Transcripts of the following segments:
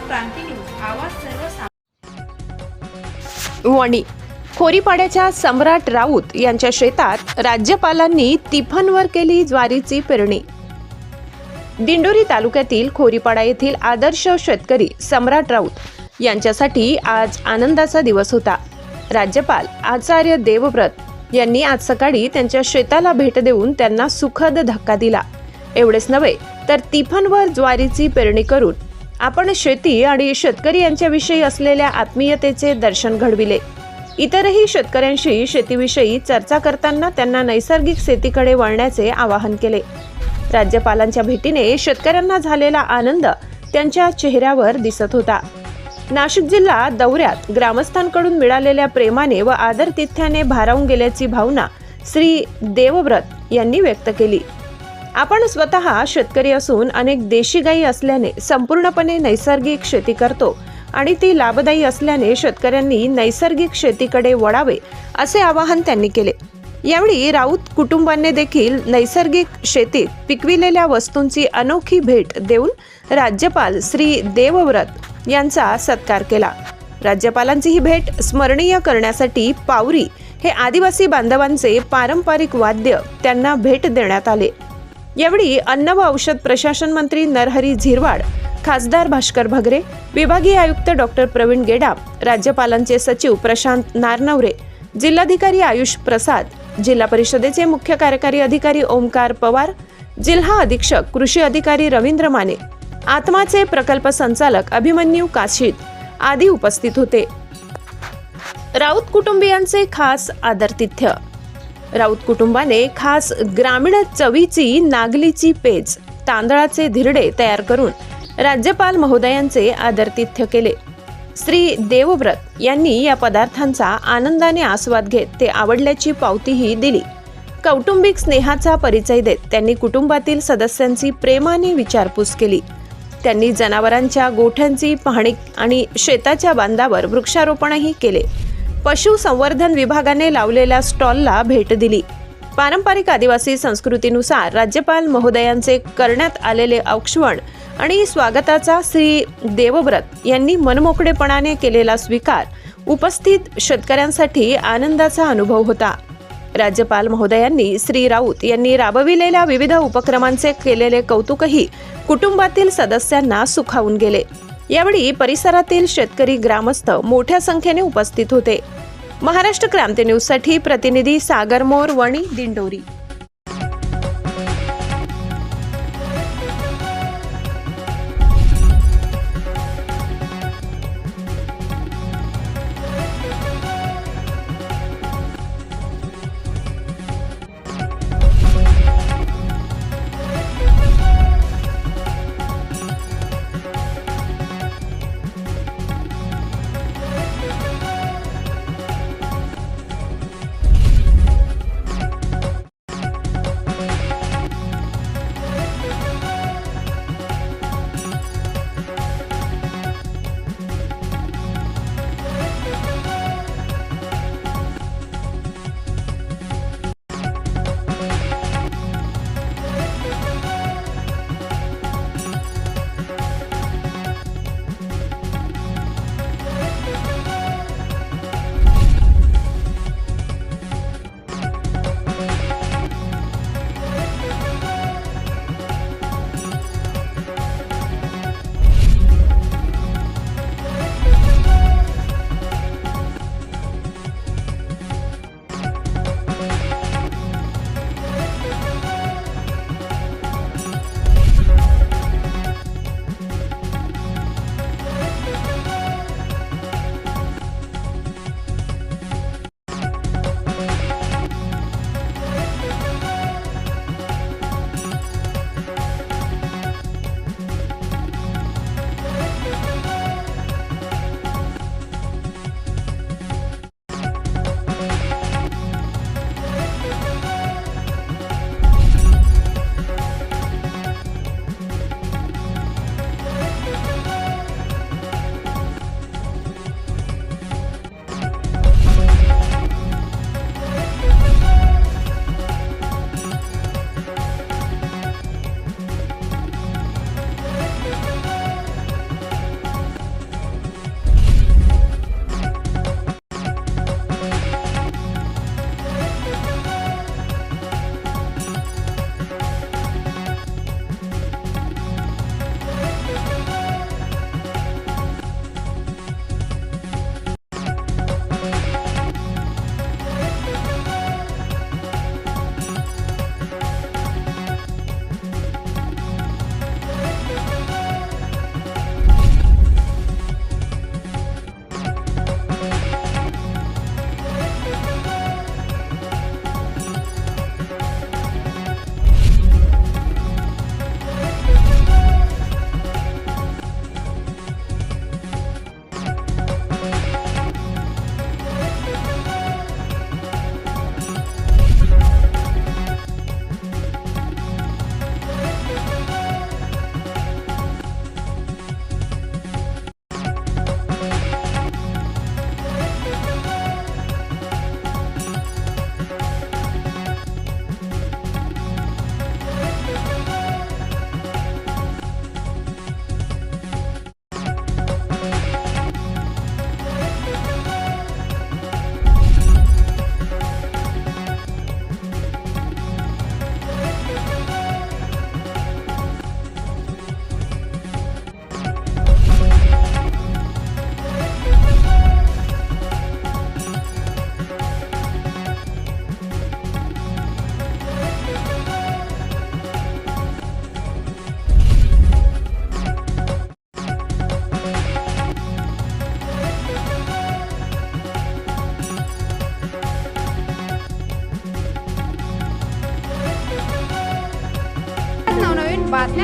क्रांती news आवाज सर्वसामान्य। वणी खोरीपाड्याच्या सम्राट राऊत यांच्या शेतात राज्यपालांनी तिफनवर केली ज्वारीची पेरणी। दिंडोरी तालुक्यातील खोरीपाडा येथील आदर्श शेतकरी सम्राट राऊत यांच्यासाठी आज आनंदाचा दिवस होता। राज्यपाल आचार्य देवव्रत यांनी आज सकाळी त्यांच्या शेताला भेट देऊन त्यांना सुखद धक्का दिला। एवढेच नव्हे तर तिफनवर ज्वारीची पेरणी करून आपण शेती आणि शेतकरी यांच्याविषयी असलेल्या आत्मीयतेचे दर्शन घडविले। इतरही शेतकऱ्यांशी शेतीविषयी चर्चा करताना त्यांना नैसर्गिक शेतीकडे वळण्याचे आवाहन केले। राज्यपालांच्या भेटीने शेतकऱ्यांना झालेला आनंद त्यांच्या चेहऱ्यावर दिसत होता। नाशिक जिल्हा दौऱ्यात ग्रामस्थांकडून मिळालेल्या प्रेमाने व आदरातिथ्याने भारावून गेल्याची भावना श्री देवव्रत यांनी व्यक्त केली। आपण स्वतः शेतकरी असून अनेक देशी गायी असल्याने संपूर्णपणे नैसर्गिक शेती करतो आणि ती लाभदायी असल्याने शेतकऱ्यांनी नैसर्गिक शेतीकडे वळावे असे आवाहन त्यांनी केले। यावेळी राऊत कुटुंबाने देखील नैसर्गिक शेतीत पिकविलेल्या वस्तूंची अनोखी भेट देऊन राज्यपाल श्री देवव्रत यांचा सत्कार केला। राज्यपालांची ही भेट स्मरणीय करण्यासाठी पावरी हे आदिवासी बांधवांचे पारंपरिक वाद्य त्यांना भेट देण्यात आले। यावेळी अन्न व औषध प्रशासन मंत्री नरहरी झिरवाड, खासदार भास्कर भगरे, विभागीय आयुक्त डॉक्टर प्रवीण गेडाम, राज्यपालांचे सचिव प्रशांत नारनवरे, जिल्हाधिकारी आयुष प्रसाद, जिल्हा परिषदेचे मुख्य कार्यकारी अधिकारी ओमकार पवार, जिल्हा अधीक्षक कृषी अधिकारी रवींद्र माने, आत्माचे प्रकल्प संचालक अभिमन्यू काशीद आदी उपस्थित होते। राऊत कुटुंबियांचे खास आदरातिथ्य। राऊत कुटुंबाने खास ग्रामीण चवीची नागलीची पेज, तांदळाचे धिरडे तयार करून राज्यपाल महोदयांचे आदरातिथ्य केले। श्री देवव्रत यांनी या पदार्थांचा आनंदाने आस्वाद घेत ते आवडल्याची पावतीही दिली। कौटुंबिक स्नेहाचा परिचय देत त्यांनी कुटुंबातील सदस्यांची प्रेमाने विचारपूस केली। त्यांनी जनावरांच्या गोठ्यांची पाहणी आणि शेताच्या बांधावर वृक्षारोपणही केले। पशुसंवर्धन विभागाने लावलेल्या स्टॉलला भेट दिली। पारंपरिक आदिवासी संस्कृतीनुसार राज्यपाल महोदयांचे करण्यात आलेले औक्षवण आणि स्वागताचा श्री देवव्रत यांनी मनमोकळेपणाने केलेला स्वीकार उपस्थित शेतकऱ्यांसाठी आनंदाचा अनुभव होता। राज्यपाल महोदयांनी श्री राऊत यांनी राबविलेल्या विविध उपक्रमांचे केलेले कौतुकही कुटुंबातील सदस्यांना सुखावून गेले। यावेळी परिसरातील शेतकरी ग्रामस्थ मोठ्या संख्येने उपस्थित होते। महाराष्ट्र क्रांती न्यूजसाठी प्रतिनिधी सागर मोर, वणी, दिंडोरी।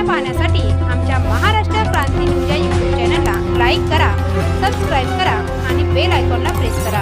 बातम्या पाहण्यासाठी आमच्या महाराष्ट्र क्रांती न्यूज या यूट्यूब चॅनलला लाईक करा, सबस्क्राईब करा आणि बेल आयकॉनला प्रेस करा.